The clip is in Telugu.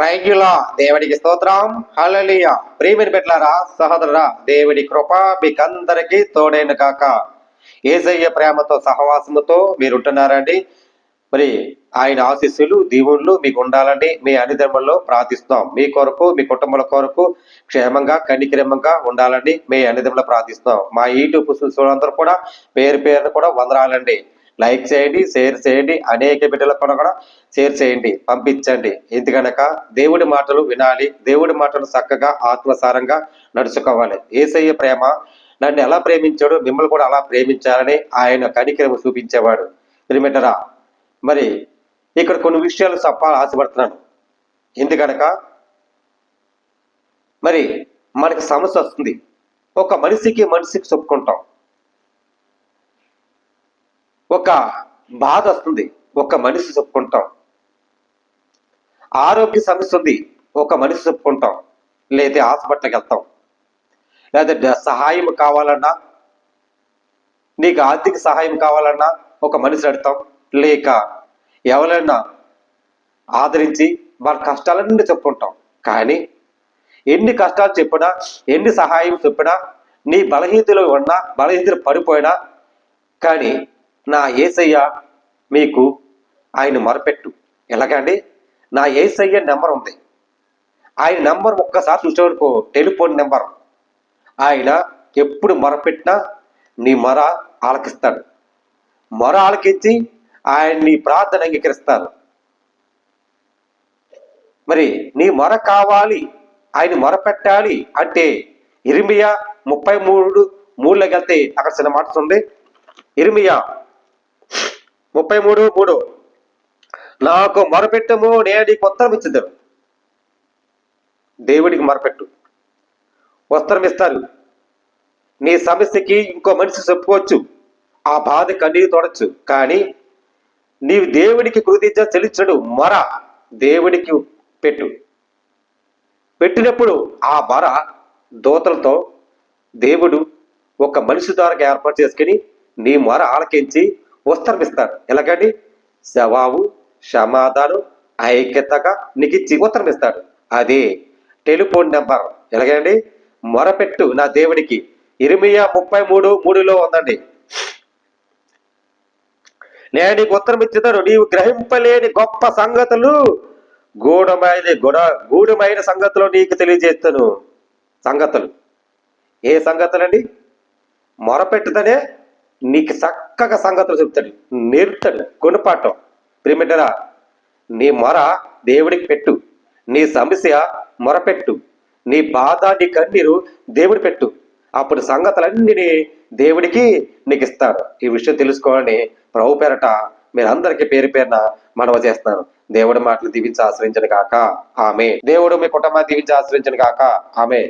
రైతులా దేవుడికి స్తోత్రం. హల్లెలూయా. ప్రియమైన బిడ్డలారా, సహోదరురా, దేవుడి కృప మీకందరికీ తోడైన కాక. యేసయ్య ప్రేమతో సహవాసముతో మీరుంటున్నారండి. మరి ఆయన ఆశీస్సులు దీవుళ్ళు మీకు ఉండాలని మీ అన్నిధర్మంలో ప్రార్థిస్తున్నాం. మీ కొరకు, మీ కుటుంబాల కొరకు క్షేమంగా కనికరంగా ఉండాలని మీ అన్నిధర్మంలో ప్రార్థిస్తున్నాం. మా యూట్యూబ్ చూడందరూ కూడా పేరు పేరును కూడా వందనాలండి. లైక్ చేయండి, షేర్ చేయండి, అనేక బిడ్డలకు కూడా షేర్ చేయండి, పంపించండి. ఎందుకనక దేవుడి మాటలు వినాలి, దేవుడి మాటలు చక్కగా ఆత్మసారంగా నడుచుకోవాలి. యేసయ్య ప్రేమ నన్ను ఎలా ప్రేమించాడో మిమ్మల్ని కూడా అలా ప్రేమించాలని ఆయన కనికరము చూపించేవాడు. ప్రియమిత్రులారా, మరి ఇక్కడ కొన్ని విషయాలు చెప్పాలని ఆశపడుతున్నాను. ఎందుకనక మరి మనకి సమస్య వస్తుంది. ఒక మనిషికి చెప్పుకుంటాం. ఒక బాధ వస్తుంది, ఒక మనిషి చెప్పుకుంటాం. ఆరోగ్య సమస్య ఉంది, ఒక మనిషి చెప్పుకుంటాం. లేదా హాస్పిటల్కి వెళ్తాం. లేదా సహాయం కావాలన్నా, నీకు ఆర్థిక సహాయం కావాలన్నా ఒక మనిషి అడతాం. లేక ఎవరైనా ఆదరించి వాళ్ళ కష్టాలన్నీ చెప్పుకుంటాం. కానీ ఎన్ని కష్టాలు చెప్పినా, ఎన్ని సహాయం చెప్పినా, నీ బలహీనతలు ఉన్నా, బలహీనతలు పడిపోయినా కానీ నా యేసయ్య మీకు ఆయన మొరపెట్టు. ఎలాగండి? నా యేసయ్య నెంబర్ ఉంది. ఆయన నెంబర్ ఒక్కసారి చూసేవరకు టెలిఫోన్ నెంబర్. ఆయన ఎప్పుడు మొరపెట్టినా నీ మొర ఆలకిస్తాడు. మొర ఆలకించి ఆయన నీ ప్రార్థన అంగీకరిస్తారు. మరి నీ మొర కావాలి, ఆయన మొరపెట్టాలి అంటే ఇర్మియా 33:3లోకి వెళ్తే అక్కడ చిన్న మాట ఉంది. ఇర్మియా 33:3, నాకు మొరపెట్టము, నేను నీకు ఉత్తరం ఇచ్చిద్దాను. దేవుడికి మొరపెట్టు, వస్త్రం ఇస్తారు. నీ సమస్యకి ఇంకో మనిషి చెప్పుకోవచ్చు, ఆ బాధ కన్నీరు తోడచ్చు. కానీ నీవు దేవుడికి కృతజ్ఞత చెల్లించడు. మొర దేవుడికి పెట్టు. పెట్టినప్పుడు ఆ మొర దూతలతో దేవుడు ఒక మనిషి ద్వారా ఏర్పాటు చేసుకుని నీ మొర ఆలకించి వస్త్రం ఇస్తాడు. ఎలాగండి? జవాబు, సమాధానం, ఐక్యతగా నీకు ఇచ్చి ఉత్తరం ఇస్తాడు. అదే టెలిఫోన్ నెంబర్. ఎలాగండి? మొరపెట్టు నా దేవుడికి. ఇర్మియా 33:3లో ఉందండి. నేను నీకు ఉత్తరం ఇచ్చేదాను, నీవు గ్రహింపలేని గొప్ప సంగతులు, గూఢమైన సంగతులు నీకు తెలియజేస్తాను. సంగతులు ఏ సంగతులండి? మొరపెట్టుదనే నీకు చక్కగా సంగతులు చెప్తాడు, నేర్పుతాడు, గుణపాఠం. ప్రియమిత్రుడా, నీ మొర దేవుడికి పెట్టు. నీ సమస్య మొరపెట్టు. నీ బాధ, నీ కన్నీరు దేవుడి పెట్టు. అప్పుడు సంగతులన్నీ దేవుడికి నీకు ఇస్తాడు. ఈ విషయం తెలుసుకోవాలని ప్రభు పేరట మీరందరికీ పేరు పేరున మనవి చేస్తాను. దేవుడి మాటలు దీవించి ఆశ్రయించను కాక. ఆమె. దేవుడు మీ కుటుంబాన్ని దీవించి ఆశ్రయించను కాక. ఆమె.